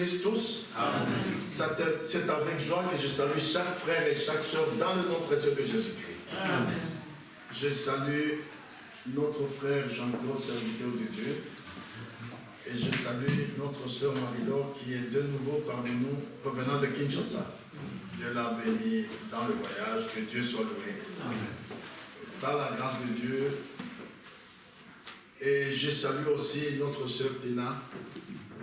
bénisse tous. Amen. C'est avec joie que je salue chaque frère et chaque soeur dans le nom précieux de Jésus-Christ. Amen. Je salue notre frère Jean-Claude, serviteur de Dieu. Et je salue notre soeur Marie-Laure qui est de nouveau parmi nous, provenant de Kinshasa. Dieu l'a béni dans le voyage, que Dieu soit loué. Amen. Par la grâce de Dieu. Et je salue aussi notre soeur Tina,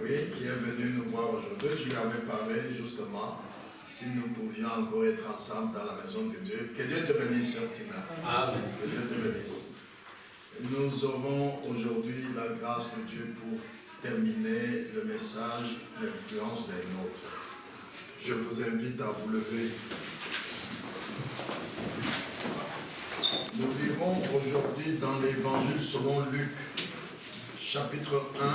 oui, qui est venue nous voir aujourd'hui. Je lui avais parlé justement si nous pouvions encore être ensemble dans la maison de Dieu. Que Dieu te bénisse, soeur Tina. Amen. Que Dieu te bénisse. Nous aurons aujourd'hui la grâce de Dieu pour terminer le message, l'influence des nôtres. Je vous invite à vous lever. Nous lirons aujourd'hui dans l'évangile selon Luc, chapitre 1,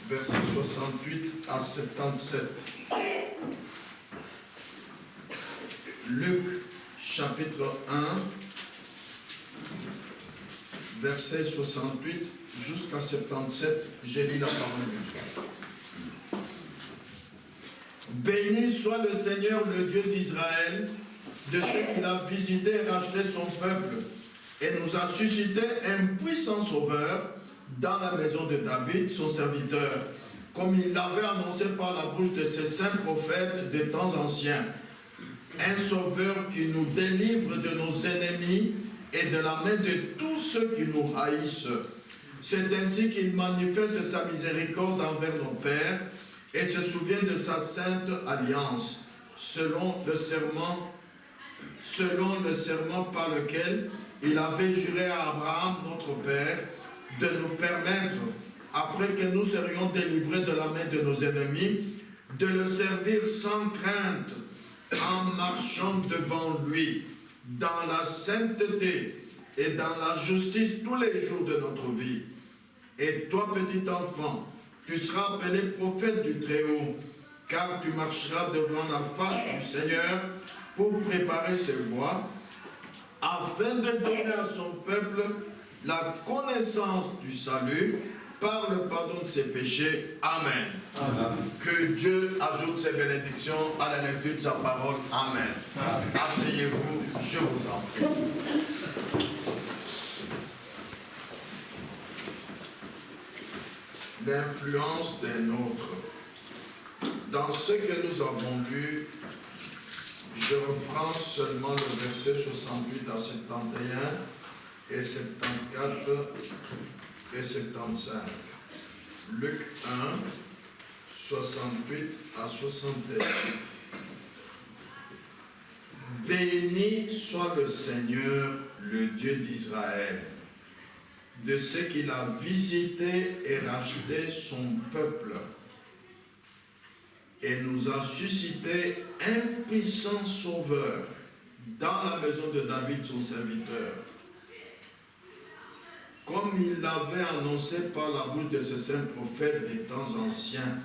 versets 68 à 77. Luc, chapitre 1, verset 68 jusqu'à 77, j'ai lu la parole de Dieu. Béni soit le Seigneur, le Dieu d'Israël, de ce qu'il a visité et racheté son peuple, et nous a suscité un puissant sauveur dans la maison de David, son serviteur, comme il l'avait annoncé par la bouche de ses saints prophètes des temps anciens. Un sauveur qui nous délivre de nos ennemis et de la main de tous ceux qui nous haïssent. C'est ainsi qu'il manifeste sa miséricorde envers nos pères et se souvient de sa sainte alliance, selon le serment par lequel il avait juré à Abraham, notre père, de nous permettre, après que nous serions délivrés de la main de nos ennemis, de le servir sans crainte, en marchant devant lui, dans la sainteté et dans la justice tous les jours de notre vie. Et toi, petit enfant, tu seras appelé prophète du Très-Haut, car tu marcheras devant la face du Seigneur pour préparer ses voies, afin de donner à son peuple la connaissance du salut par le pardon de ses péchés. Amen. Amen. Que Dieu ajoute ses bénédictions à la lecture de sa parole. Amen. Amen. Asseyez-vous, je vous en prie. L'influence des nôtres. Dans ce que nous avons lu, je reprends seulement le verset 68 à 71 et 74 et 75. Luc 1, 68 à 61. Béni soit le Seigneur, le Dieu d'Israël, de ce qu'il a visité et racheté son peuple, et nous a suscité un puissant sauveur dans la maison de David, son serviteur, comme il l'avait annoncé par la bouche de ses saints prophètes des temps anciens.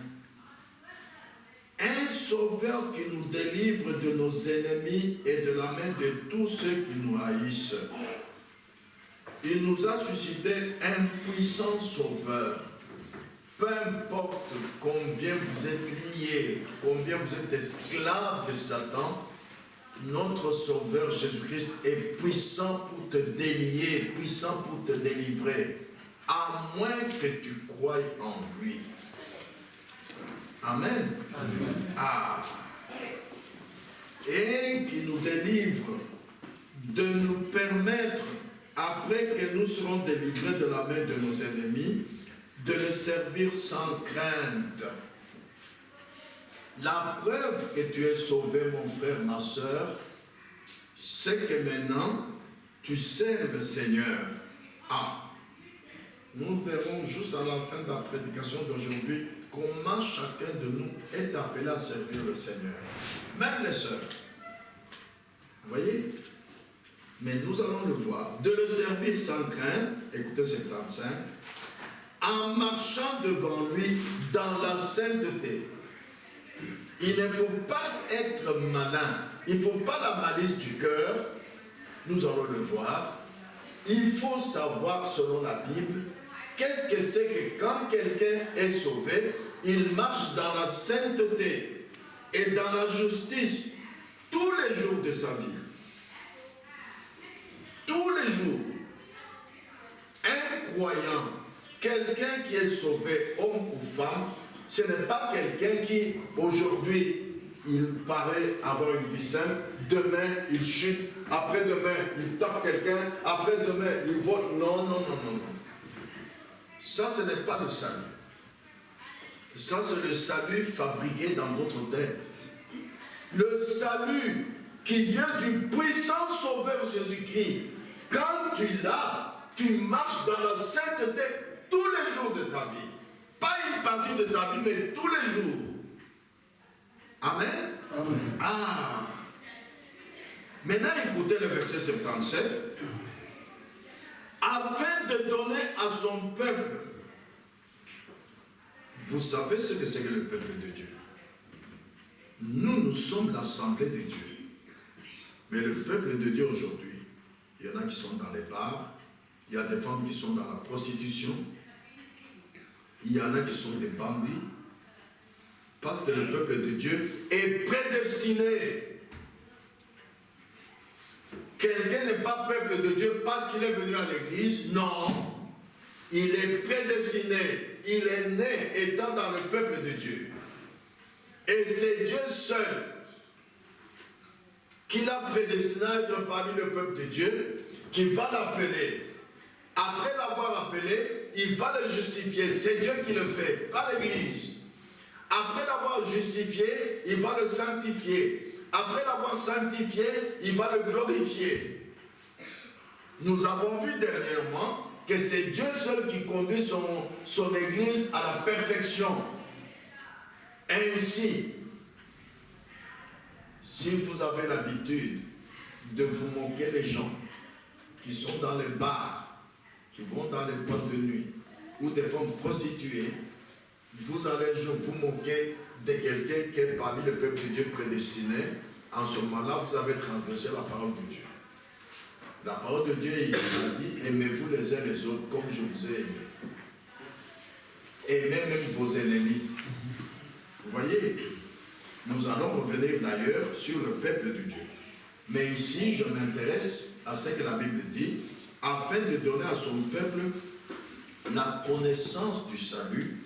Un sauveur qui nous délivre de nos ennemis et de la main de tous ceux qui nous haïssent. Il nous a suscité un puissant sauveur. Peu importe combien vous êtes liés, combien vous êtes esclaves de Satan, notre Sauveur Jésus-Christ est puissant pour te délier, puissant pour te délivrer, à moins que tu croies en lui. Amen. Amen. Ah. Et qui nous délivre de nous permettre, après que nous serons délivrés de la main de nos ennemis, de le servir sans crainte. La preuve que tu es sauvé, mon frère, ma soeur, c'est que maintenant, tu sers le Seigneur. Ah, nous verrons juste à la fin de la prédication d'aujourd'hui comment chacun de nous est appelé à servir le Seigneur. Même les sœurs. Vous voyez? Mais nous allons le voir. De le servir sans crainte, écoutez 75, en marchant devant lui dans la sainteté. Il ne faut pas être malin. Il ne faut pas la malice du cœur. Nous allons le voir. Il faut savoir, selon la Bible, qu'est-ce que c'est que quand quelqu'un est sauvé, il marche dans la sainteté et dans la justice tous les jours de sa vie. Tous les jours. Un croyant, quelqu'un qui est sauvé, homme ou femme, ce n'est pas quelqu'un qui, aujourd'hui, il paraît avoir une vie simple, demain, il chute, après-demain, il tape quelqu'un, après-demain, il vole. Non, non, non, non, non. Ça, ce n'est pas le salut. Ça, c'est le salut fabriqué dans votre tête. Le salut qui vient du puissant Sauveur Jésus-Christ. Quand tu l'as, tu marches dans la sainteté tous les jours de ta vie. Pas une partie de ta vie, mais tous les jours. Amen. Amen. Ah. Maintenant, écoutez le verset 77. Afin de donner à son peuple. Vous savez ce que c'est que le peuple de Dieu. Nous sommes l'assemblée de Dieu. Mais le peuple de Dieu aujourd'hui, il y en a qui sont dans les bars, il y a des femmes qui sont dans la prostitution, il y en a qui sont des bandits, parce que le peuple de Dieu est prédestiné. Quelqu'un n'est pas peuple de Dieu parce qu'il est venu à l'église, non. Il est prédestiné, il est né étant dans le peuple de Dieu. Et c'est Dieu seul qui l'a prédestiné à être parmi le peuple de Dieu, qui va l'appeler. Après l'avoir appelé, il va le justifier. C'est Dieu qui le fait, pas l'Église. Après l'avoir justifié, il va le sanctifier. Après l'avoir sanctifié, il va le glorifier. Nous avons vu dernièrement que c'est Dieu seul qui conduit son Église à la perfection. Ainsi, si vous avez l'habitude de vous moquer des gens qui sont dans les bars, qui vont dans les boîtes de nuit, ou des femmes prostituées, vous allez vous moquer de quelqu'un qui est parmi le peuple de Dieu prédestiné. En ce moment-là, vous avez transgressé la parole de Dieu. La parole de Dieu, il a dit, aimez-vous les uns les autres comme je vous ai aimé. Aimez même vos ennemis. Vous voyez, nous allons revenir d'ailleurs sur le peuple de Dieu. Mais ici, je m'intéresse à ce que la Bible dit, afin de donner à son peuple la connaissance du salut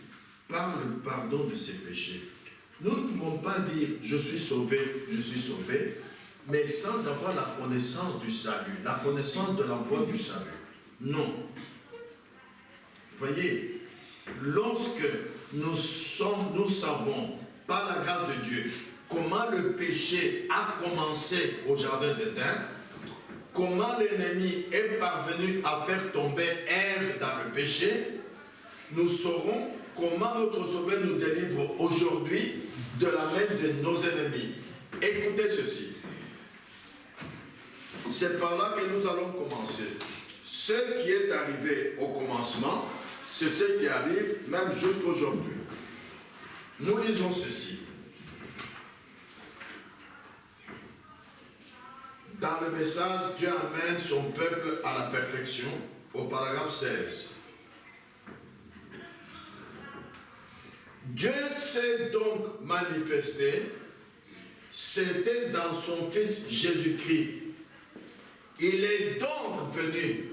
par le pardon de ses péchés. Nous ne pouvons pas dire je suis sauvé, mais sans avoir la connaissance du salut, la connaissance de la voie du salut. Non. Vous voyez, lorsque nous savons, par la grâce de Dieu, comment le péché a commencé au jardin d'Éden, comment l'ennemi est parvenu à faire tomber Ève dans le péché, nous saurons comment notre Sauveur nous délivre aujourd'hui de la main de nos ennemis. Écoutez ceci. C'est par là que nous allons commencer. Ce qui est arrivé au commencement, c'est ce qui arrive même jusqu'aujourd'hui. Nous lisons ceci. Dans le message, Dieu amène son peuple à la perfection, au paragraphe 16. Dieu s'est donc manifesté, c'était dans son Fils Jésus-Christ. Il est donc venu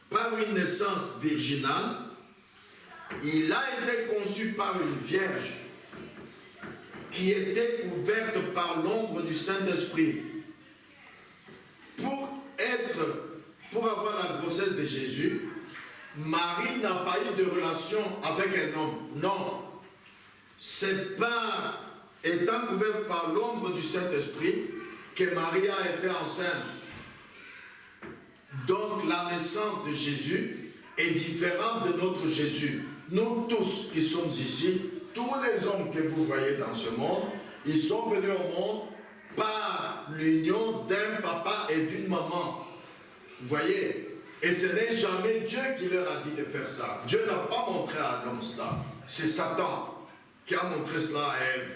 par une naissance virginale. Il a été conçu par une vierge qui était couverte par l'ombre du Saint-Esprit. Pour avoir la grossesse de Jésus, Marie n'a pas eu de relation avec un homme. Non. C'est par étant couverte par l'ombre du Saint-Esprit que Marie a été enceinte. Donc la naissance de Jésus est différente de notre Jésus. Nous tous qui sommes ici, tous les hommes que vous voyez dans ce monde, ils sont venus au monde par l'union d'un papa et d'une maman. Vous voyez? Et ce n'est jamais Dieu qui leur a dit de faire ça. Dieu n'a pas montré à l'homme cela. C'est Satan qui a montré cela à Ève.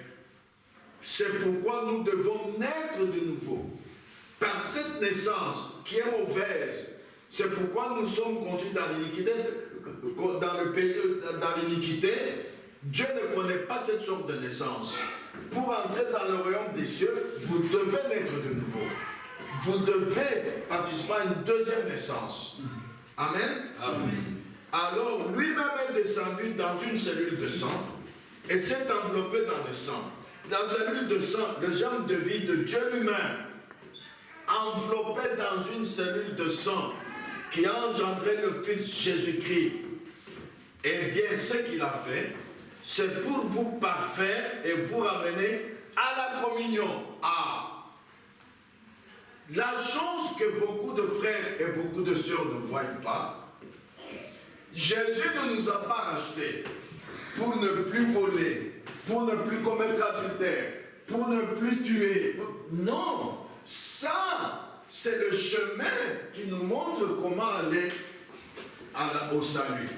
C'est pourquoi nous devons naître de nouveau. Par cette naissance qui est mauvaise, c'est pourquoi nous sommes conçus dans l'iniquité. dans le péché, dans l'iniquité, Dieu ne connaît pas cette sorte de naissance. Pour entrer dans le royaume des cieux, vous devez naître de nouveau. Vous devez participer à une deuxième naissance. Amen. Amen. Alors, lui-même est descendu dans une cellule de sang et s'est enveloppé dans le sang. La cellule de sang, le germe de vie de Dieu lui-même, enveloppé dans une cellule de sang qui a engendré le Fils Jésus-Christ. Eh bien, ce qu'il a fait, c'est pour vous parfaire et vous ramener à la communion. Ah! La chance que beaucoup de frères et beaucoup de sœurs ne voient pas, Jésus ne nous a pas rachetés pour ne plus voler, pour ne plus commettre adultère, pour ne plus tuer. Non! Ça, c'est le chemin qui nous montre comment aller au salut,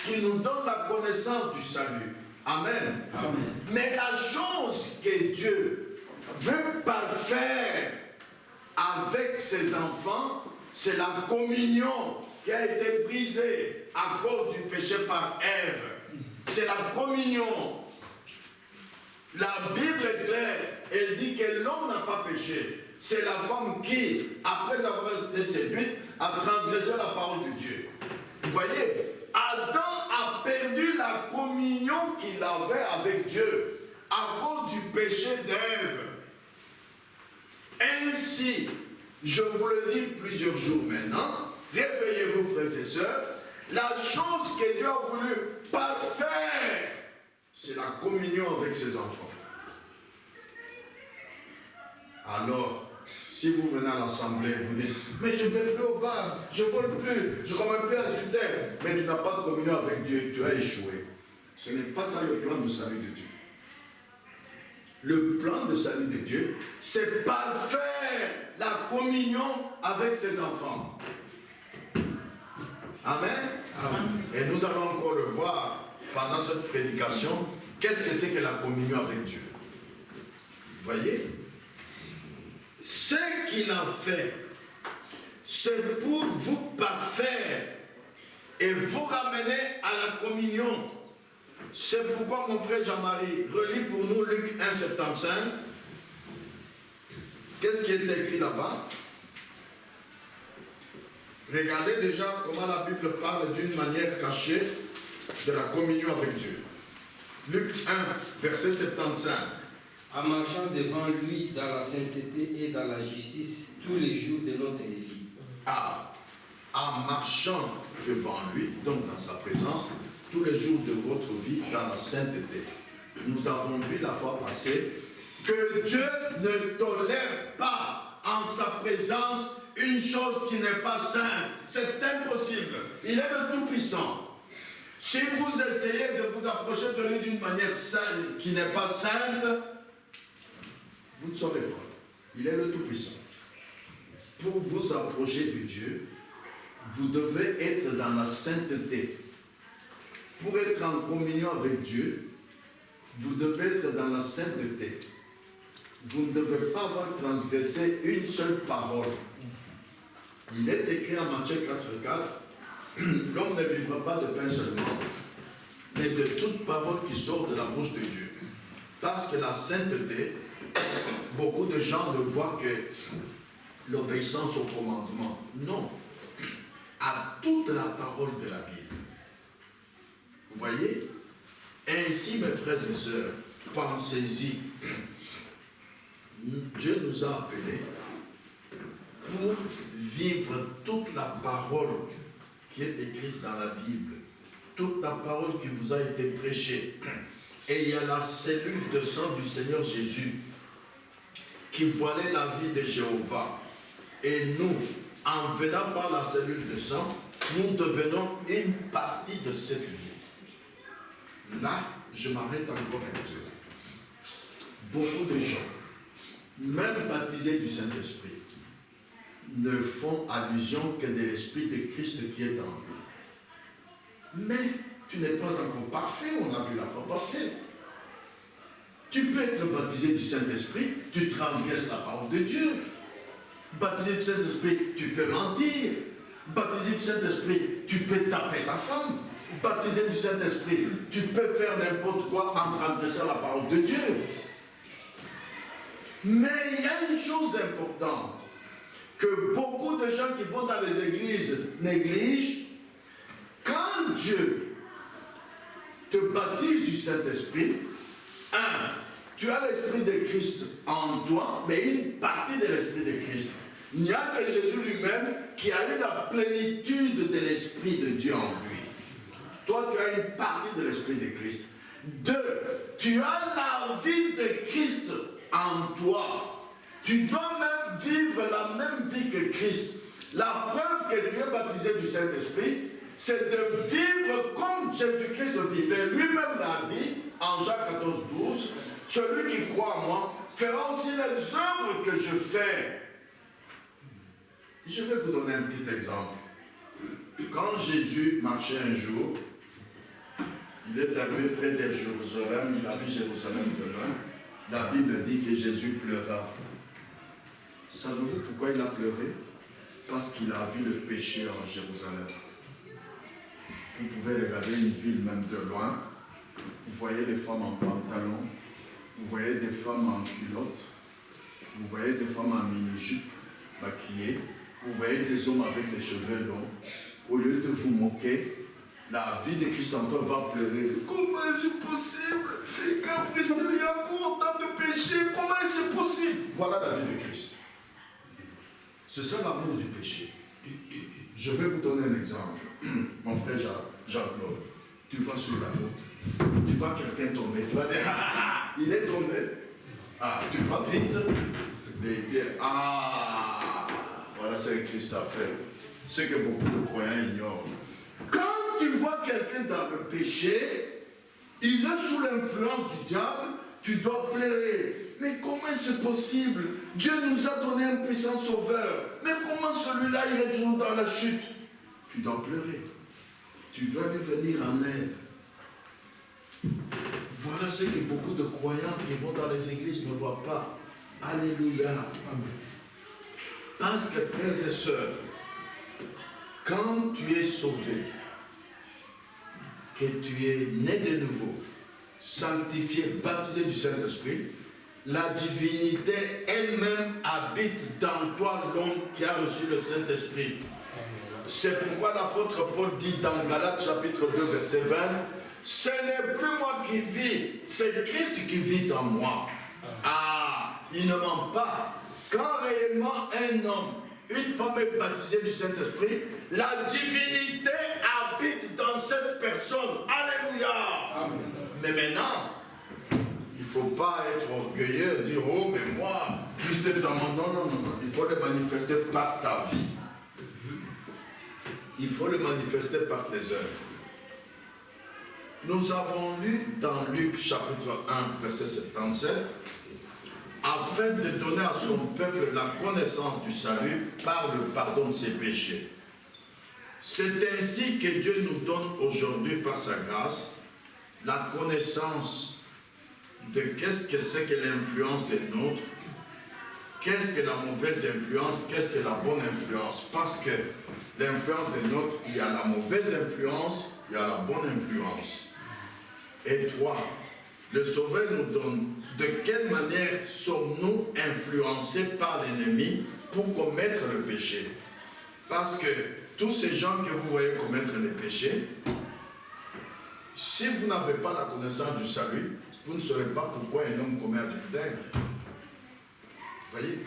qui nous donne la connaissance du salut. Amen. Amen. Mais la chose que Dieu veut parfaire avec ses enfants, c'est la communion qui a été brisée à cause du péché par Ève. C'est la communion. La Bible est claire, elle dit que l'homme n'a pas péché. C'est la femme qui, après avoir été séduite, a transgressé la parole de Dieu. Vous voyez, Adam a perdu la communion qu'il avait avec Dieu à cause du péché d'Ève. Ainsi, je vous le dis plusieurs jours maintenant, réveillez-vous frères et sœurs, la chose que Dieu a voulu parfaire, c'est la communion avec ses enfants. Alors, si vous venez à l'assemblée, vous dites, mais je ne vais plus au bar, je ne vole plus, je ne commets plus adultère, mais tu n'as pas de communion avec Dieu, tu as échoué. Ce n'est pas ça le plan de salut de Dieu. Le plan de salut de Dieu, c'est parfaire la communion avec ses enfants. Amen. Amen. Et nous allons encore le voir pendant cette prédication. Qu'est-ce que c'est que la communion avec Dieu? Vous voyez? Ce qu'il a fait, c'est pour vous parfaire et vous ramener à la communion. C'est pourquoi mon frère Jean-Marie relit pour nous Luc 1,75. Qu'est-ce qui est écrit là-bas? Regardez déjà comment la Bible parle d'une manière cachée de la communion avec Dieu. Luc 1, verset 75. En marchant devant lui dans la sainteté et dans la justice tous les jours de notre vie. Ah, en marchant devant lui, donc dans sa présence, tous les jours de votre vie dans la sainteté. Nous avons vu la fois passée que Dieu ne tolère pas en sa présence une chose qui n'est pas sainte. C'est impossible. Il est le Tout-Puissant. Si vous essayez de vous approcher de lui d'une manière sainte qui n'est pas sainte, vous ne saurez pas. Il est le Tout-Puissant. Pour vous approcher de Dieu, vous devez être dans la sainteté. Pour être en communion avec Dieu, vous devez être dans la sainteté. Vous ne devez pas avoir transgressé une seule parole. Il est écrit en Matthieu 4,4, l'homme ne vivra pas de pain seulement, mais de toute parole qui sort de la bouche de Dieu. Parce que la sainteté, beaucoup de gens ne voient que l'obéissance au commandement. Non, à toute la parole de la Bible. Vous voyez? Ainsi, mes frères et sœurs, pensez-y. Dieu nous a appelés pour vivre toute la parole qui est écrite dans la Bible, toute la parole qui vous a été prêchée. Et il y a la cellule de sang du Seigneur Jésus qui voilait la vie de Jéhovah. Et nous, en venant par la cellule de sang, nous devenons une partie de cette vie. Là, je m'arrête encore un peu. Beaucoup de gens, même baptisés du Saint-Esprit, ne font allusion que de l'Esprit de Christ qui est en eux. Mais tu n'es pas encore parfait, on a vu la fois passée. Tu peux être baptisé du Saint-Esprit, tu transgresses la parole de Dieu. Baptisé du Saint-Esprit, tu peux mentir. Baptisé du Saint-Esprit, tu peux taper ta femme. baptisé du Saint-Esprit, tu peux faire n'importe quoi en transgressant la parole de Dieu. Mais il y a une chose importante que beaucoup de gens qui vont dans les églises négligent. Quand Dieu te baptise du Saint-Esprit, tu as l'Esprit de Christ en toi, mais une partie de l'Esprit de Christ. Il n'y a que Jésus lui-même qui a eu la plénitude de l'Esprit de Dieu en lui. Toi, tu as une partie de l'Esprit de Christ. 2, tu as la vie de Christ en toi. Tu dois même vivre la même vie que Christ. La preuve que tu es baptisé du Saint-Esprit, c'est de vivre comme Jésus-Christ vivait. Lui-même l'a dit en Jean 14, 12. Celui qui croit en moi fera aussi les œuvres que je fais. Je vais vous donner un petit exemple. Quand Jésus marchait un jour, il est arrivé près de Jérusalem, il a vu Jérusalem de loin. La Bible dit que Jésus pleura. Savez-vous pourquoi il a pleuré? Parce qu'il a vu le péché en Jérusalem. Vous pouvez regarder une ville même de loin. Vous voyez des femmes en pantalon, vous voyez des femmes en culotte, vous voyez des femmes en mini-jupe maquillées, vous voyez des hommes avec les cheveux longs. Au lieu de vous moquer, la vie de Christ en toi va pleurer. Comment est-ce possible? Quand Christ lui a pour autant de péché, comment est-ce possible? Voilà la vie de Christ. C'est ça l'amour du péché. Je vais vous donner un exemple. Mon frère Jean-Claude, tu vas sur la route, tu vois quelqu'un tomber, tu vas dire, il est tombé. Tu vas vite. Voilà ce que Christ a fait. Ce que beaucoup de croyants ignorent. Quand tu vois quelqu'un dans le péché, il est sous l'influence du diable, tu dois pleurer. Mais comment est-ce possible? Dieu nous a donné un puissant sauveur. Mais comment celui-là, il est toujours dans la chute? Tu dois pleurer. Tu dois lui venir en aide. Voilà ce que beaucoup de croyants qui vont dans les églises ne voient pas. Alléluia. Amen. Parce que, frères et sœurs, quand tu es sauvé, que tu es né de nouveau, sanctifié, baptisé du Saint-Esprit, la divinité elle-même habite dans toi, l'homme qui a reçu le Saint-Esprit. C'est pourquoi l'apôtre Paul dit dans Galates chapitre 2 verset 20, ce n'est plus moi qui vis, c'est Christ qui vit en moi. Il ne ment pas. Quand réellement un homme, une femme est baptisée du Saint-Esprit, la divinité habite dans cette personne. Alléluia. Amen. Mais maintenant, il ne faut pas être orgueilleux et dire, oh mais moi, Christ est dans mon... Non. Il faut le manifester par ta vie. Il faut le manifester par tes œuvres. Nous avons lu dans Luc chapitre 1, verset 77, afin de donner à son peuple la connaissance du salut par le pardon de ses péchés. C'est ainsi que Dieu nous donne aujourd'hui par sa grâce la connaissance de qu'est-ce que c'est que l'influence des nôtres, qu'est-ce que la mauvaise influence, qu'est-ce que la bonne influence. Parce que l'influence des nôtres, il y a la mauvaise influence, il y a la bonne influence. Et 3, le Sauveur nous donne de quelle manière sommes-nous influencés par l'ennemi pour commettre le péché. Parce que tous ces gens que vous voyez commettre les péchés, si vous n'avez pas la connaissance du salut, vous ne saurez pas pourquoi un homme commet adultère. Voyez?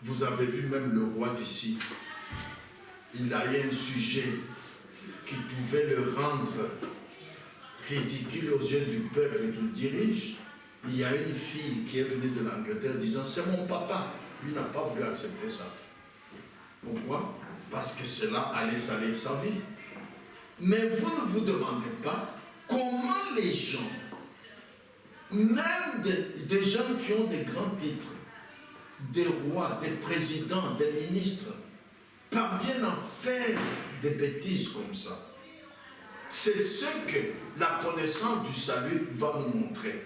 Vous avez vu même le roi d'ici. Il a eu un sujet qui pouvait le rendre ridicule aux yeux du peuple qu'il dirige. Il y a une fille qui est venue de l'Angleterre disant, c'est mon papa. Lui n'a pas voulu accepter ça. Pourquoi? Parce que cela allait salir sa vie. Mais vous ne vous demandez pas comment les gens, même des gens qui ont des grands titres, des rois, des présidents, des ministres, parviennent à faire des bêtises comme ça. C'est ce que la connaissance du salut va nous montrer.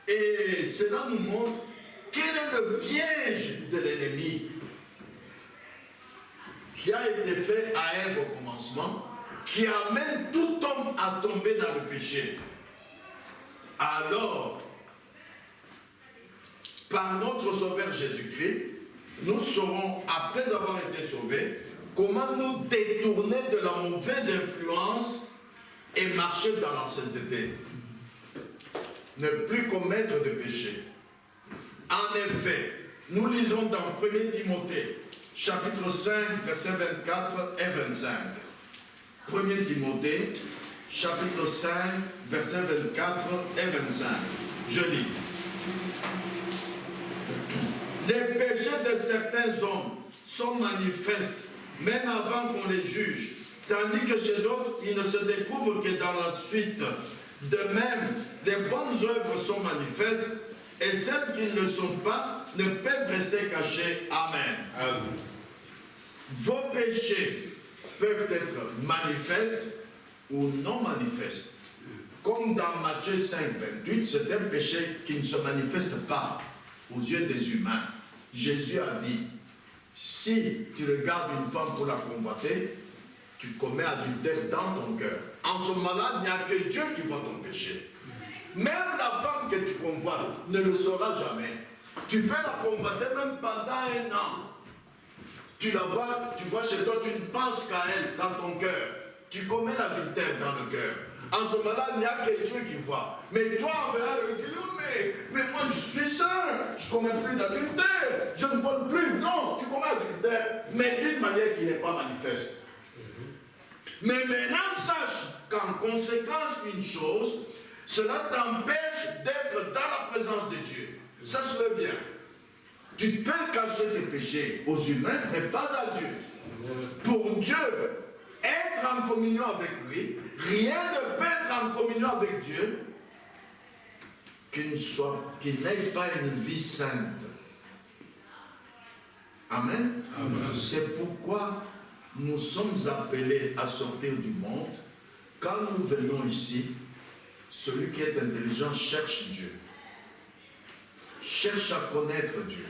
Et cela nous montre quel est le piège de l'ennemi. qui a été fait à Ève au commencement, qui amène tout homme à tomber dans le péché. Alors, par notre Sauveur Jésus-Christ, nous saurons, après avoir été sauvés, comment nous détourner de la mauvaise influence et marcher dans la sainteté. Ne plus commettre de péché. En effet, nous lisons dans 1 Timothée, chapitre 5, versets 24 et 25. 1 Timothée, chapitre 5, versets 24 et 25. Je lis. Les péchés de certains hommes sont manifestes, même avant qu'on les juge, tandis que chez d'autres, ils ne se découvrent que dans la suite. De même, les bonnes œuvres sont manifestes, et celles qui ne le sont pas ne peuvent rester cachées. Amen. Amen. Vos péchés peuvent être manifestes ou non manifestes. Comme dans Matthieu 5, 28, c'est un péché qui ne se manifeste pas aux yeux des humains. Jésus a dit, si tu regardes une femme pour la convoiter, tu commets adultère dans ton cœur. En ce moment-là, il n'y a que Dieu qui voit ton péché. Même la femme que tu convoites ne le saura jamais. Tu peux la convoiter même pendant un an. Tu la vois, tu vois chez toi, tu ne penses qu'à elle dans ton cœur. Tu commets l'adultère dans le cœur. En ce moment-là, il n'y a que Dieu qui voit. Mais toi, on verra le dire, mais moi je suis saint, je ne commets plus d'adultère, je ne vole plus. Non, tu commets l'adultère, mais d'une manière qui n'est pas manifeste. Mais maintenant, sache qu'en conséquence d'une chose, cela t'empêche d'être dans la présence de Dieu. Sache-le bien. Tu peux cacher tes péchés aux humains, mais pas à Dieu. Pour Dieu, être en communion avec lui, rien ne peut être en communion avec Dieu qu'il n'ait pas une vie sainte. Amen. Amen. C'est pourquoi nous sommes appelés à sortir du monde. Quand nous venons ici, celui qui est intelligent cherche Dieu. Cherche à connaître Dieu.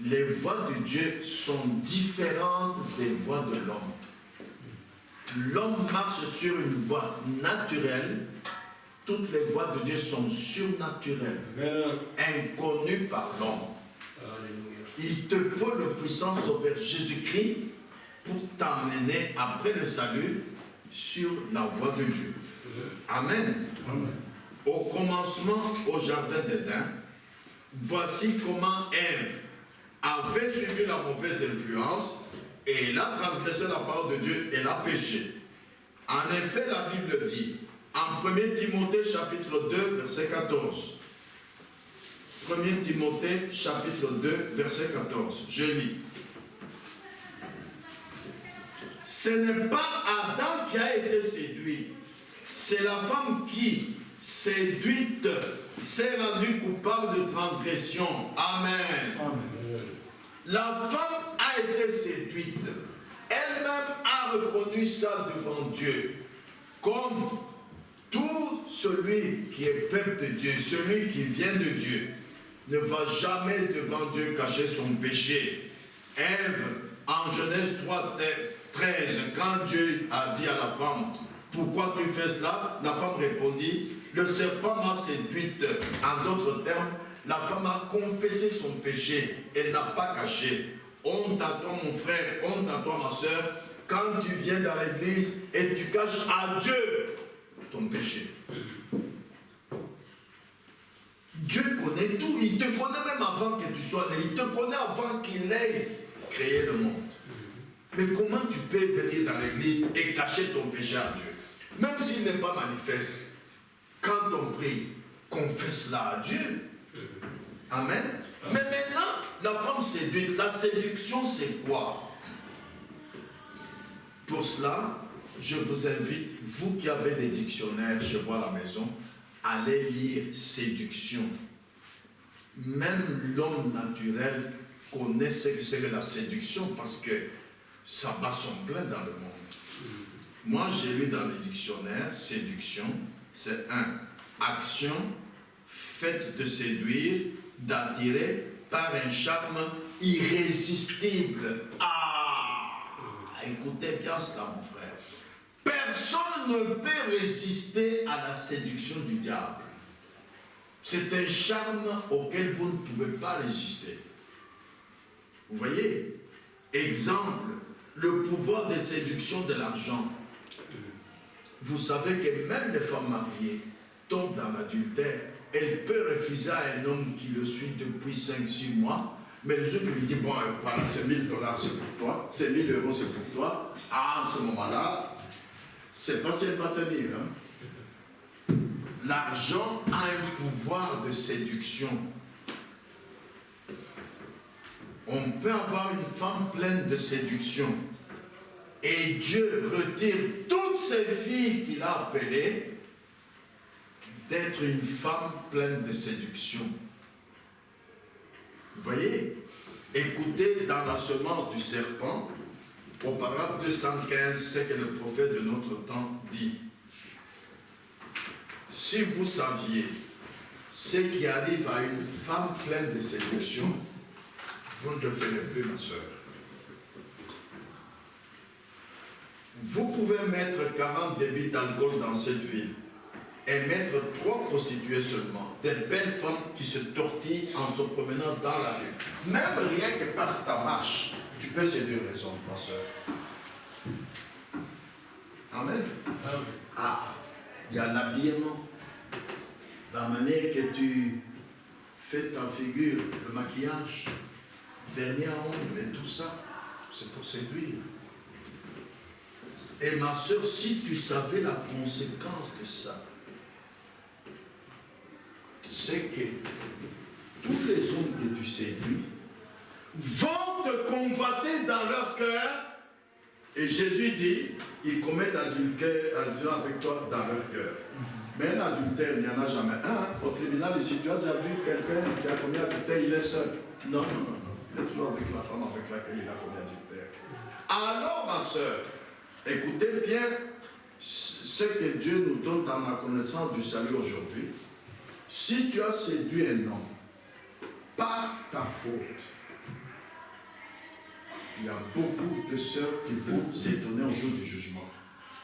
Les voies de Dieu sont différentes des voies de l'homme. L'homme marche sur une voie naturelle. Toutes les voies de Dieu sont surnaturelles, inconnues par l'homme. Il te faut le puissant Sauveur Jésus-Christ pour t'emmener après le salut sur la voie de Dieu. Amen. Amen. Au commencement, au jardin d'Éden, voici comment Ève avait suivi la mauvaise influence et elle a transgressé la parole de Dieu et l'a péché. En effet, la Bible dit, en 1 Timothée chapitre 2, verset 14. 1 Timothée chapitre 2, verset 14. Je lis. Ce n'est pas Adam qui a été séduit, c'est la femme qui, séduite, s'est rendue coupable de transgression. Amen. Amen. La femme a été séduite. Elle-même a reconnu ça devant Dieu. Comme tout celui qui est peuple de Dieu, celui qui vient de Dieu, ne va jamais devant Dieu cacher son péché. Ève, en Genèse 3, 13, quand Dieu a dit à la femme, pourquoi tu fais cela? La femme répondit, le serpent m'a séduite. En d'autres termes, la femme a confessé son péché, elle n'a pas caché. Honte à toi mon frère, honte à toi ma soeur, quand tu viens dans l'église et tu caches à Dieu ton péché. Dieu connaît tout, il te connaît même avant que tu sois né, il te connaît avant qu'il ait créé le monde. Mais comment tu peux venir dans l'église et cacher ton péché à Dieu? Même s'il n'est pas manifeste, quand on prie, confesse-la à Dieu. Amen. Mais maintenant, la femme séduite, la séduction c'est quoi? Pour cela, je vous invite, vous qui avez des dictionnaires chez vous à la maison, allez lire séduction. Même l'homme naturel connaît ce que c'est que la séduction parce que ça bat son plein dans le monde. Moi, j'ai lu dans les dictionnaires, séduction, c'est action faite de séduire, d'attirer par un charme irrésistible. Ah! Écoutez bien cela, mon frère. Personne ne peut résister à la séduction du diable. C'est un charme auquel vous ne pouvez pas résister. Vous voyez? Exemple, le pouvoir de séduction de l'argent. Vous savez que même les femmes mariées tombent dans l'adultère. Elle peut refuser à un homme qui le suit depuis 5-6 mois, mais le jour qui lui dit, bon, voilà, c'est 1000 $, c'est pour toi, c'est 1000 €, c'est pour toi. Ah, à ce moment-là, c'est pas si elle va tenir. Hein. L'argent a un pouvoir de séduction. On peut avoir une femme pleine de séduction. Et Dieu retire toutes ces filles qu'il a appelées d'être une femme pleine de séduction. Vous voyez? Écoutez dans la semence du serpent, au paragraphe 215, ce que le prophète de notre temps dit. Si vous saviez ce qui arrive à une femme pleine de séduction, vous ne le ferez plus, ma soeur. Vous pouvez mettre 40 débits d'alcool dans cette ville et mettre 3 prostituées seulement, des belles femmes qui se tortillent en se promenant dans la rue. Même rien que par ta marche, tu peux séduire les hommes, ma soeur. Amen. Amen. Ah, il y a l'habillement, la manière que tu fais ta figure, le maquillage, vernis à ongles et tout ça, c'est pour séduire. Et ma soeur, si tu savais la conséquence de ça, c'est que tous les hommes que tu séduis vont te convoiter dans leur cœur. Et Jésus dit, ils commettent adultère avec toi dans leur cœur. Mais un adultère, il n'y en a jamais un. Au tribunal ici, tu as déjà vu quelqu'un qui a commis adultère, il est seul. Non, non, non, non. Il est toujours avec la femme avec laquelle il a commis adultère. Alors, ma soeur, écoutez bien ce que Dieu nous donne dans la connaissance du salut aujourd'hui. Si tu as séduit un homme par ta faute, il y a beaucoup de sœurs qui vont s'étonner au jour du jugement.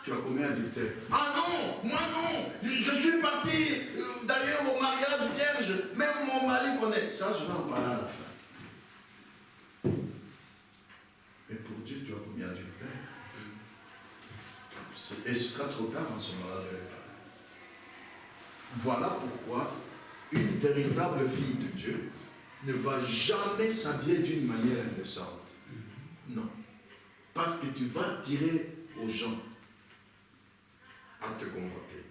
Tu as commis adultère. Ah non, moi non, je suis parti d'ailleurs au mariage vierge, même mon mari connaît. Ça, je vais en parler à la fin. Mais pour Dieu, tu as commis adultère. Et ce sera trop tard en ce moment-là de réparer. Voilà pourquoi une véritable fille de Dieu ne va jamais s'habiller d'une manière indécente. Non. Parce que tu vas tirer aux gens à te convoiter.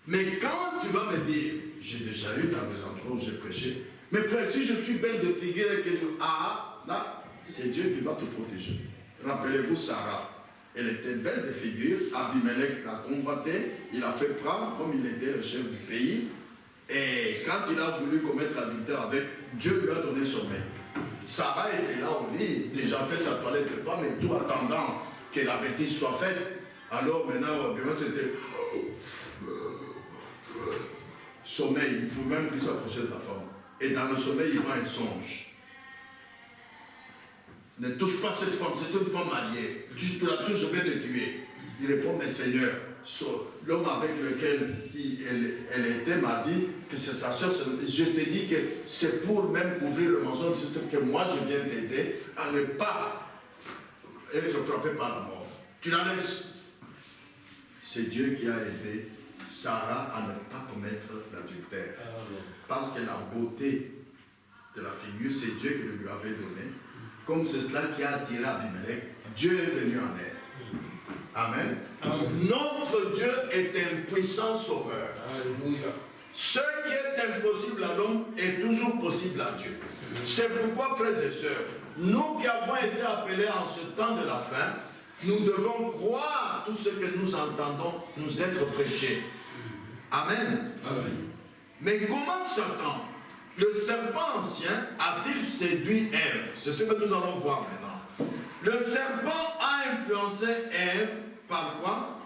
Mais quand tu vas me dire, j'ai déjà eu dans des endroits où j'ai prêché, mais frère, si je suis belle de figure et que je... Ah, là, c'est Dieu qui va te protéger. Rappelez-vous Sarah. Elle était belle de figure, Abimelech l'a convoité, il a fait prendre comme il était le chef du pays. Et quand il a voulu commettre adultère avec, Dieu lui a donné sommeil. Sarah était là au lit, déjà fait sa toilette de femme et tout, attendant que la bêtise soit faite. Alors maintenant, c'était sommeil, il ne pouvait même plus s'approcher de la femme. Et dans le sommeil, il voit un songe. Ne touche pas cette femme, c'est une femme mariée. Tu la touches, je vais te tuer. Il répond, mais Seigneur, l'homme avec lequel elle était m'a dit que c'est sa soeur. Je te dis que c'est pour même couvrir le mensonge, c'est que moi je viens t'aider à ne pas être frappé par la mort. Tu la laisses. C'est Dieu qui a aidé Sarah à ne pas commettre l'adultère. Parce que la beauté de la figure, c'est Dieu qui le lui avait donné. Comme c'est cela qui a attiré Abimelech, Dieu est venu en aide. Amen. Amen. Notre Dieu est un puissant sauveur. Alléluia. Ce qui est impossible à l'homme est toujours possible à Dieu. C'est pourquoi, frères et sœurs, nous qui avons été appelés en ce temps de la fin, nous devons croire tout ce que nous entendons nous être prêchés. Amen. Amen. Mais comment Satan, le serpent ancien, a-t-il séduit Ève? C'est ce que nous allons voir maintenant. Le serpent a influencé Ève par quoi?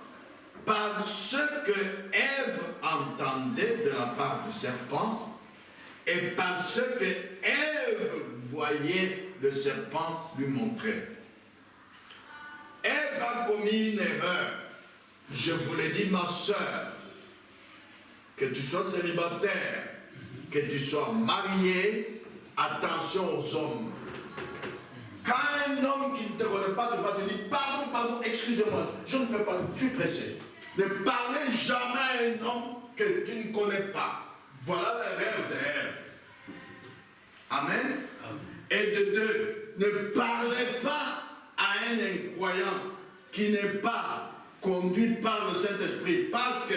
Par ce que Ève entendait de la part du serpent et par ce que Ève voyait le serpent lui montrer. Ève a commis une erreur. Je vous l'ai dit, ma soeur, que tu sois célibataire, que tu sois marié, attention aux hommes. Quand un homme qui ne te connaît pas va te dire pardon, excusez-moi, je ne peux pas, je suis pressé. Ne parlez jamais à un homme que tu ne connais pas. Voilà l'erreur d'Ève. Amen. Et de deux, ne parlez pas à un incroyant qui n'est pas conduit par le Saint-Esprit. Parce que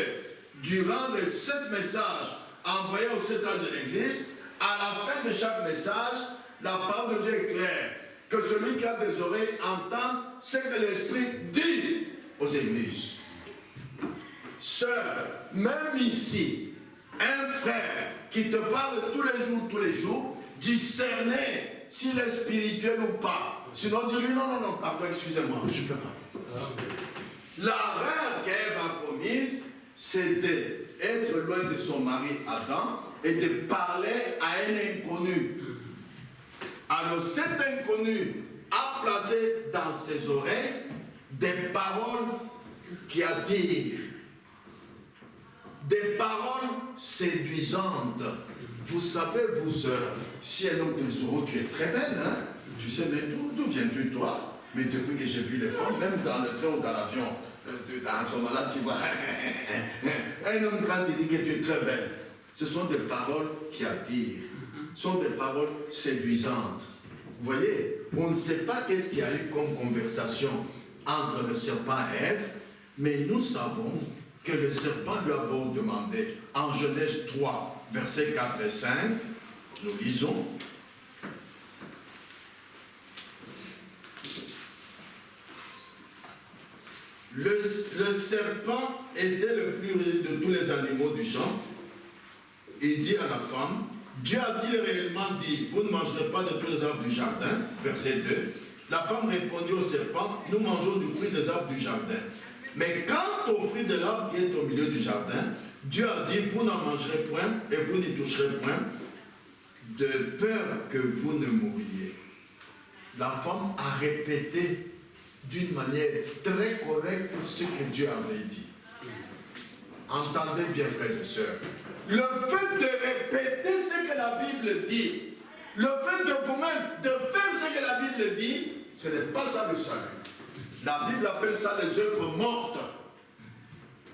durant les 7 messages envoyés au 7 âges de l'Église, à la fin de chaque message, la parole de Dieu est claire. Que celui qui a des oreilles entende ce que l'Esprit dit aux églises. Sœur, même ici, un frère qui te parle tous les jours, discernez s'il est spirituel ou pas. Sinon, dis-lui non, pardon, excusez-moi, je ne peux pas. L'erreur qu'Ève a commise, c'est d'être loin de son mari Adam et de parler à un inconnu. Alors cet inconnu a placé dans ses oreilles des paroles qui attirent, des paroles séduisantes. Vous savez, vous sœurs, si un homme te dit, oh, tu es très belle, hein? Tu sais, mais d'où viens-tu, toi? Mais depuis que j'ai vu les femmes, même dans le train ou dans l'avion, dans ce moment-là, tu vois, un homme quand il dit que tu es très belle, ce sont des paroles qui attirent. Sont des paroles séduisantes. Vous voyez, on ne sait pas qu'est-ce qu'il y a eu comme conversation entre le serpent et Ève, mais nous savons que le serpent lui a beau demander, en Genèse 3, versets 4 et 5, nous lisons, le serpent était le plus riche de tous les animaux du champ. Il dit à la femme, Dieu a-t-il réellement dit, vous ne mangerez pas de tous les arbres du jardin, verset 2. La femme répondit au serpent, nous mangeons du fruit des arbres du jardin. Mais quant au fruit de l'arbre qui est au milieu du jardin, Dieu a dit, vous n'en mangerez point et vous n'y toucherez point, de peur que vous ne mouriez. La femme a répété d'une manière très correcte ce que Dieu avait dit. Entendez bien, frères et sœurs. Le fait de répéter ce que la Bible dit, le fait de vous-même de faire ce que la Bible dit, ce n'est pas ça le salut. La Bible appelle ça les œuvres mortes.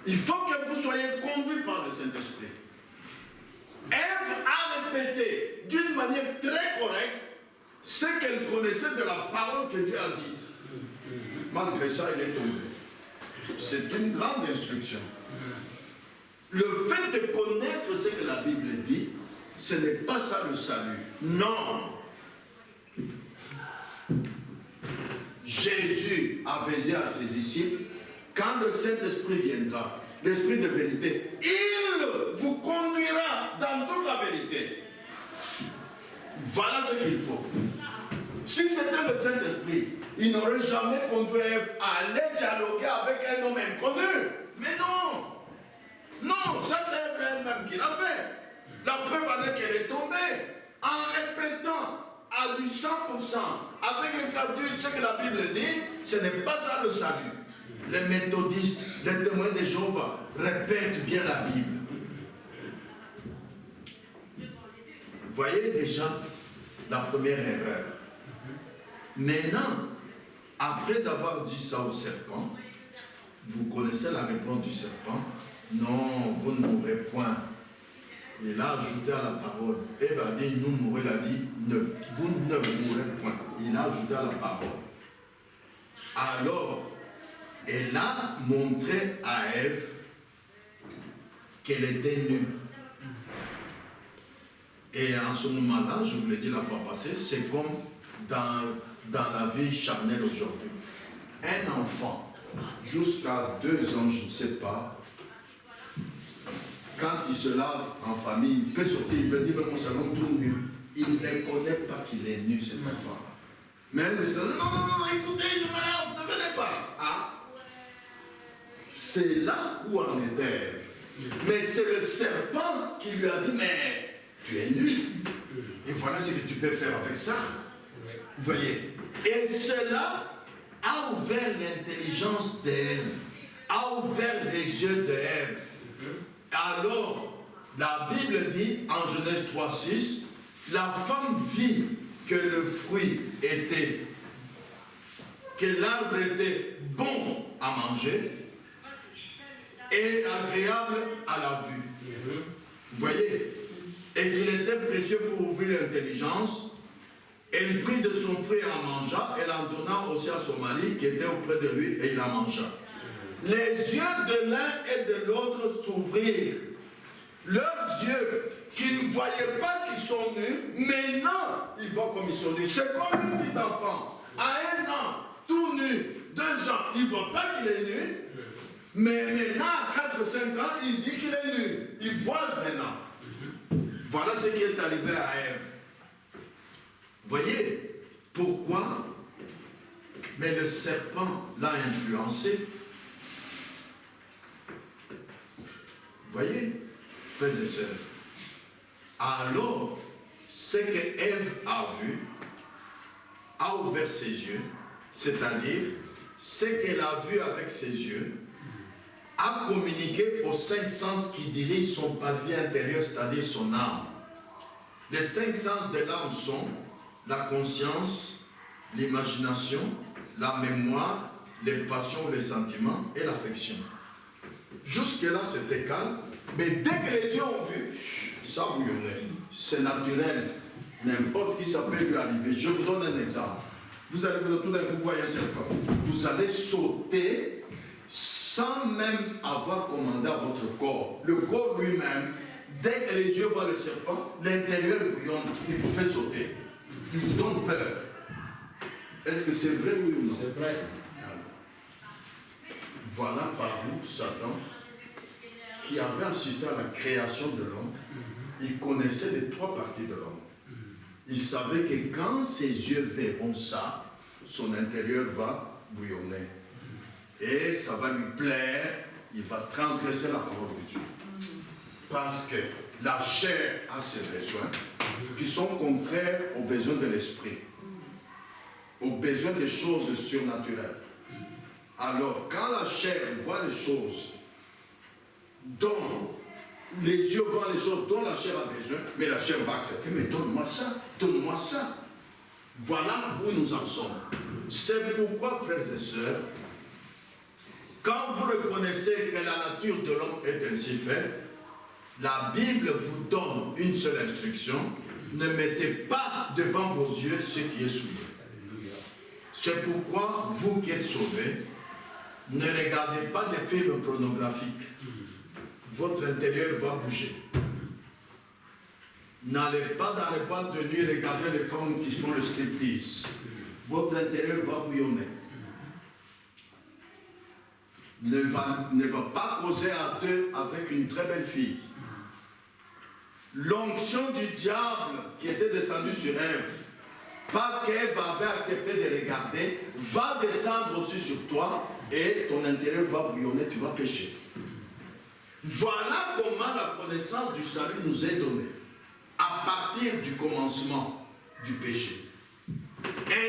Il faut que vous soyez conduits par le Saint-Esprit. Ève a répété d'une manière très correcte ce qu'elle connaissait de la parole que Dieu a dite. Malgré ça, elle est tombée. C'est une grande instruction. Le fait de connaître ce que la Bible dit, ce n'est pas ça le salut. Non. Jésus avait dit à ses disciples, quand le Saint-Esprit viendra, l'Esprit de vérité, il vous conduira dans toute la vérité. Voilà ce qu'il faut. Si c'était le Saint-Esprit, il n'aurait jamais conduit Ève à aller dialoguer avec un homme inconnu. Mais non. Non, ça c'est elle-même qui l'a fait. La preuve en est qu'elle est tombée en répétant à du 100%, avec exactitude ce que la Bible dit, ce n'est pas ça le salut. Les méthodistes, les témoins de Jéhovah répètent bien la Bible. Vous voyez déjà la première erreur. Maintenant, après avoir dit ça au serpent, vous connaissez la réponse du serpent. Non, vous ne mourrez point. Il a ajouté à la parole. Ève a dit, nous mourrons. Il a dit, vous ne mourrez point. Il a ajouté à la parole. Alors, elle a montré à Ève qu'elle était nue. Et en ce moment-là, je vous l'ai dit la fois passée, c'est comme dans la vie charnelle aujourd'hui. Un enfant, jusqu'à 2 ans, je ne sais pas, quand il se lave en famille, il peut sortir, il peut dire, mais mon salon tout nu. Il ne connaît pas qu'il est nu, cet enfant-là. Mais elle dit, non, écoutez, je me lave, ne venez pas. Ah, c'est là où en est Ève. Mais c'est le serpent qui lui a dit, mais tu es nu. Et voilà ce que tu peux faire avec ça. Vous voyez. Et cela a ouvert l'intelligence d'Ève, a ouvert les yeux d'Ève. Alors, la Bible dit en Genèse 3:6, la femme vit que le fruit était, que l'arbre était bon à manger et agréable à la vue. Vous voyez? Et qu'il était précieux pour ouvrir l'intelligence. Elle prit de son fruit et en mangea, elle en donna aussi à son mari qui était auprès de lui et il en mangea. Les yeux de l'un et de l'autre s'ouvrirent. Leurs yeux, qui ne voyaient pas qu'ils sont nus, maintenant ils voient comme ils sont nus. C'est comme un petit enfant, à 1 an, tout nu, 2 ans, il ne voit pas qu'il est nu, mais maintenant à 4-5 ans, il dit qu'il est nu. Il voit maintenant. Voilà ce qui est arrivé à Ève. Voyez pourquoi? Mais le serpent l'a influencé. Voyez, frères et sœurs. Alors, ce que Ève a vu a ouvert ses yeux, c'est-à-dire ce qu'elle a vu avec ses yeux a communiqué aux 5 sens qui dirigent son pavillon intérieur, c'est-à-dire son âme. Les 5 sens de l'âme sont la conscience, l'imagination, la mémoire, les passions, les sentiments et l'affection. Jusque-là, c'était calme, mais dès que les yeux ont vu, ça bouillonnait. C'est naturel. N'importe qui ça peut lui arriver. Je vous donne un exemple. Vous allez tout d'un coup, vous voyez un serpent. Vous allez sauter sans même avoir commandé à votre corps. Le corps lui-même, dès que les yeux voient le serpent, l'intérieur bouillonne, il vous fait sauter. Il vous donne peur. Est-ce que c'est vrai, oui ou non? C'est vrai. Voilà par où Satan, qui avait assisté à la création de l'homme, il connaissait les 3 parties de l'homme. Il savait que quand ses yeux verront ça, son intérieur va bouillonner. Et ça va lui plaire, il va transgresser la parole de Dieu. Parce que la chair a ses besoins qui sont contraires aux besoins de l'esprit, aux besoins des choses surnaturelles. Alors, quand la chair voit les choses dont les yeux voient les choses dont la chair a besoin, mais la chair va accepter, mais donne-moi ça, donne-moi ça. Voilà où nous en sommes. C'est pourquoi, frères et sœurs, quand vous reconnaissez que la nature de l'homme est ainsi faite, la Bible vous donne une seule instruction: ne mettez pas devant vos yeux ce qui est souillé. C'est pourquoi, vous qui êtes sauvés, ne regardez pas des films pornographiques. Votre intérieur va bouger. N'allez pas dans les boîtes de nuit regarder les femmes qui font le striptease. Votre intérieur va bouillonner. Ne va pas causer à 2 avec une très belle fille. L'onction du diable qui était descendue sur Ève, parce qu'Ève avait accepté de regarder, va descendre aussi sur toi et ton intérieur va bouillonner, tu vas pécher. Voilà comment la connaissance du salut nous est donnée, à partir du commencement du péché.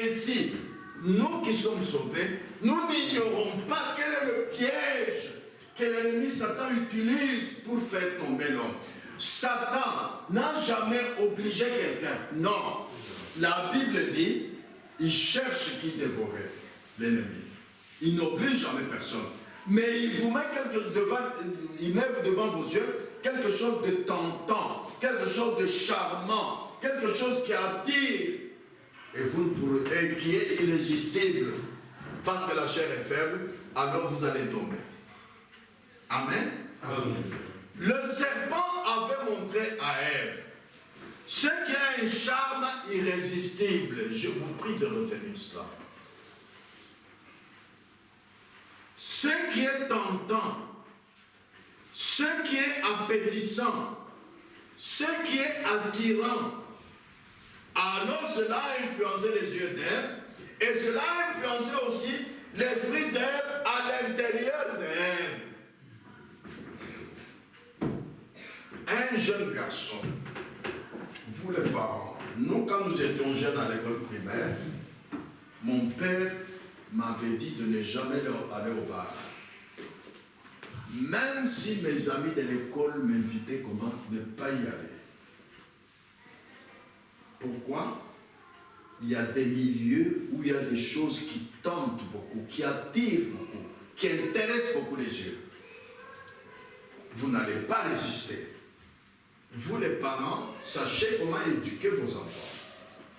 Ainsi, nous qui sommes sauvés, nous n'ignorons pas quel est le piège que l'ennemi Satan utilise pour faire tomber l'homme. Satan n'a jamais obligé quelqu'un. Non. La Bible dit, il cherche qui dévorer l'ennemi. Il n'oblige jamais personne. Mais il vous met il met devant vos yeux quelque chose de tentant, quelque chose de charmant, quelque chose qui attire et qui est irrésistible. Parce que la chair est faible, alors vous allez tomber. Amen. Amen. Le serpent avait montré à Ève ce qui a un charme irrésistible. Je vous prie de retenir cela. Ce qui est tentant, ce qui est appétissant, ce qui est attirant, alors cela a influencé les yeux d'Ève et cela a influencé aussi l'esprit d'Ève à l'intérieur d'Ève. Un jeune garçon, vous les parents, nous quand nous étions jeunes à l'école primaire, mon père m'avait dit de ne jamais aller au bar. Même si mes amis de l'école m'invitaient, comment ne pas y aller. Pourquoi? Il y a des milieux où il y a des choses qui tentent beaucoup, qui attirent beaucoup, qui intéressent beaucoup les yeux. Vous n'allez pas résister. Vous les parents, sachez comment éduquer vos enfants.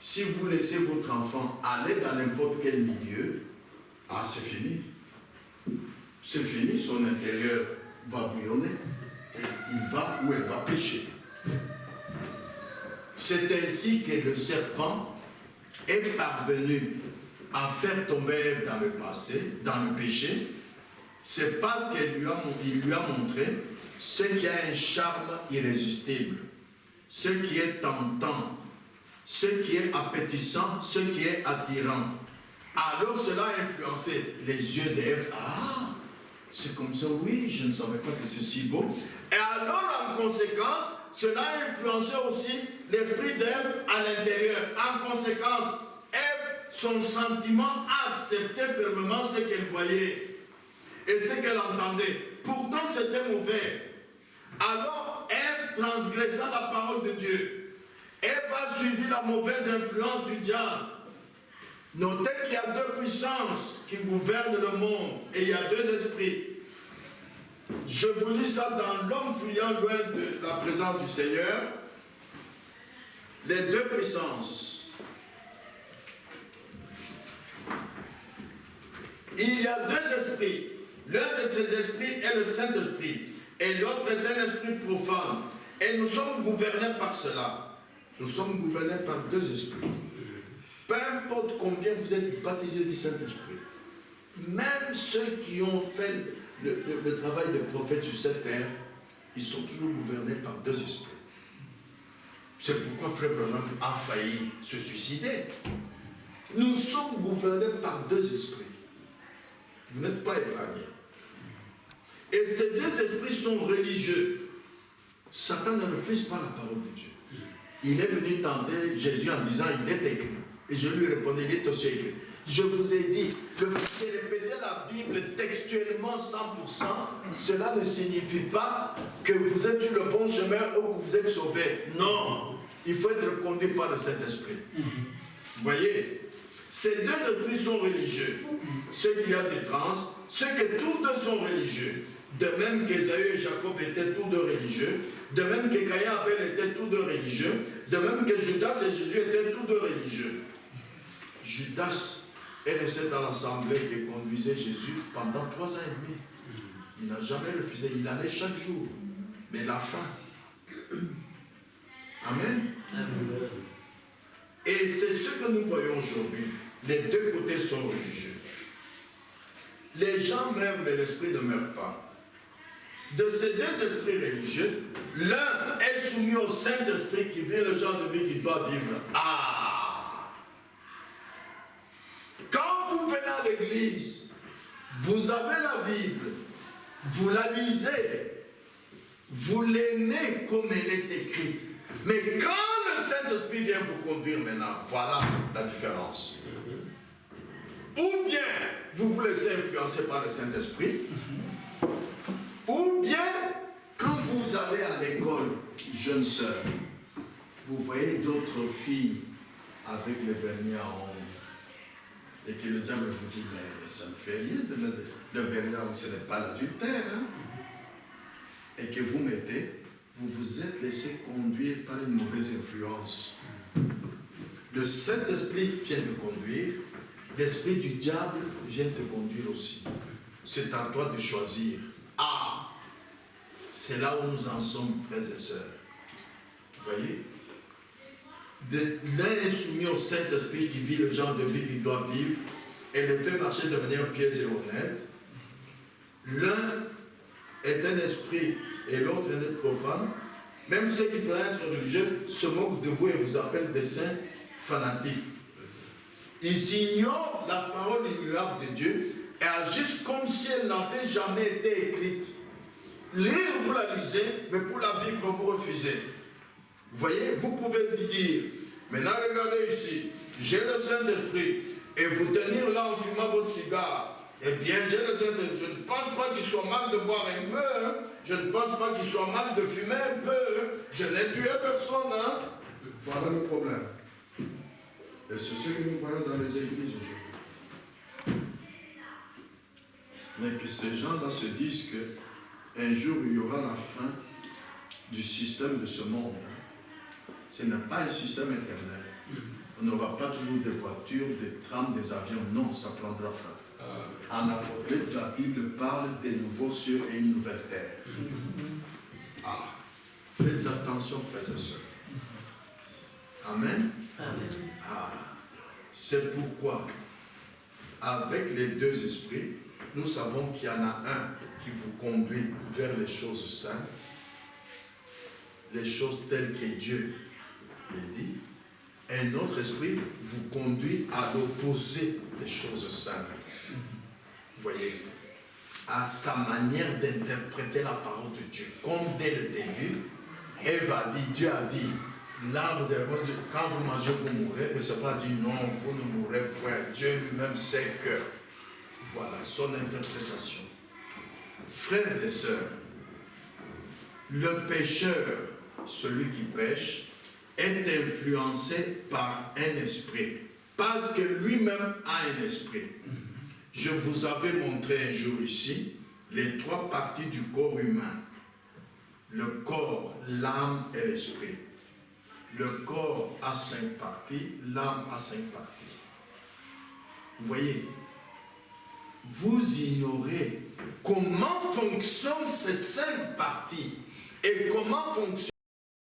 Si vous laissez votre enfant aller dans n'importe quel milieu, ah, c'est fini. C'est fini, son intérieur va bouillonner. Et il va ou elle va pécher. C'est ainsi que le serpent est parvenu à faire tomber Ève dans le passé, dans le péché. C'est parce qu'il lui a montré ce qui a un charme irrésistible, ce qui est tentant, ce qui est appétissant, ce qui est attirant. Alors cela a influencé les yeux d'Ève. Ah, c'est comme ça, oui, je ne savais pas que c'est si beau. Et alors, en conséquence, cela a influencé aussi l'esprit d'Ève à l'intérieur. En conséquence, Ève, son sentiment a accepté fermement ce qu'elle voyait et ce qu'elle entendait. Pourtant, c'était mauvais. Alors, Ève transgressa la parole de Dieu. Ève a suivi la mauvaise influence du diable. Notez qu'il y a deux puissances qui gouvernent le monde et il y a deux esprits. Je vous lis ça dans l'homme fuyant loin de la présence du Seigneur. Les deux puissances. Il y a deux esprits. L'un de ces esprits est le Saint-Esprit et l'autre est un esprit profane. Et nous sommes gouvernés par cela. Nous sommes gouvernés par deux esprits. Peu importe combien vous êtes baptisés du Saint-Esprit, même ceux qui ont fait le travail de prophète sur cette terre, ils sont toujours gouvernés par deux esprits. C'est pourquoi Frère Branham a failli se suicider. Nous sommes gouvernés par deux esprits. Vous n'êtes pas épargnés. Et ces deux esprits sont religieux. Satan ne refuse pas la parole de Dieu. Il est venu tenter Jésus en disant, il est écrit. Et je lui répondais, il est aussi écrit. Je vous ai dit, le fait de répéter la Bible textuellement 100%, cela ne signifie pas que vous êtes sur le bon chemin ou que vous êtes sauvé. Non, il faut être conduit par le Saint-Esprit. Vous voyez, ces deux esprits sont religieux. Ceux qui ont des trans, ceux que tous deux sont religieux. De même qu'Ésaü et Jacob étaient tous deux religieux. De même que Caïn et Abel étaient tous deux religieux. De même que Judas et Jésus étaient tous deux religieux. Judas est resté dans l'assemblée qui conduisait Jésus pendant 3 ans et demi. Il n'a jamais refusé, il allait chaque jour. Mais la fin. Amen. Amen. Et c'est ce que nous voyons aujourd'hui. Les deux côtés sont religieux. Les gens meurent, mais l'esprit ne meurt pas. De ces deux esprits religieux, l'un est soumis au Saint-Esprit qui vit le genre de vie qu'il doit vivre. Ah! Quand vous venez à l'église, vous avez la Bible, vous la lisez, vous l'aimez comme elle est écrite. Mais quand le Saint-Esprit vient vous conduire maintenant, voilà la différence. Ou bien vous vous laissez influencer par le Saint-Esprit, ou bien quand vous allez à l'école, jeune sœur, vous voyez d'autres filles avec les vernis à ongles. Et que le diable vous dit, mais ça ne fait rien de vernis à ongles, ce n'est pas l'adultère. Hein? Et que vous mettez, vous vous êtes laissé conduire par une mauvaise influence. Le Saint-Esprit vient te conduire, l'esprit du diable vient te conduire aussi. C'est à toi de choisir. Ah, c'est là où nous en sommes, frères et sœurs. Vous voyez? L'un est soumis au Saint-Esprit qui vit le genre de vie qu'il doit vivre et le fait marcher de manière pieuse et honnête. L'un est un esprit et l'autre un être profane. Même ceux qui pourraient être religieux se moquent de vous et vous appellent des saints fanatiques. Ils ignorent la parole immuable de Dieu et agissent comme si elle n'avait jamais été écrite. Lire, vous la lisez, mais pour la vivre, vous refusez. Vous voyez, vous pouvez dire, maintenant regardez ici, j'ai le Saint-Esprit, et vous tenir là en fumant votre cigare, eh bien, j'ai le Saint-Esprit. Je ne pense pas qu'il soit mal de boire un peu. Hein. Je ne pense pas qu'il soit mal de fumer un peu. Hein. Je n'ai tué personne. Hein. Voilà le problème. Et c'est ce que nous voyons dans les églises aujourd'hui. Mais que ces gens-là se disent qu'un jour, il y aura la fin du système de ce monde. Ce n'est pas un système éternel. On n'aura pas toujours des voitures, des trams, des avions. Non, ça prendra fin. En Apocalypse, la Bible parle des nouveaux cieux et une nouvelle terre. Ah, faites attention, frères et sœurs. Amen. Ah, c'est pourquoi, avec les deux esprits, nous savons qu'il y en a un qui vous conduit vers les choses saintes, les choses telles que Dieu les dit. Un autre esprit vous conduit à l'opposé des choses saintes. Vous voyez, à sa manière d'interpréter la parole de Dieu. Comme dès le début, Ève a dit, Dieu a dit, l'arbre de la vie, quand vous mangez, vous mourrez. Mais ce n'est pas dit, non, vous ne mourrez point. Dieu lui-même sait que. Voilà son interprétation. Frères et sœurs, le pécheur, celui qui pêche, est influencé par un esprit, parce que lui-même a un esprit. Je vous avais montré un jour ici les trois parties du corps humain. Le corps, l'âme et l'esprit. Le corps a 5 parties, l'âme a 5 parties. Vous voyez, vous ignorez comment fonctionnent ces 5 parties et comment fonctionne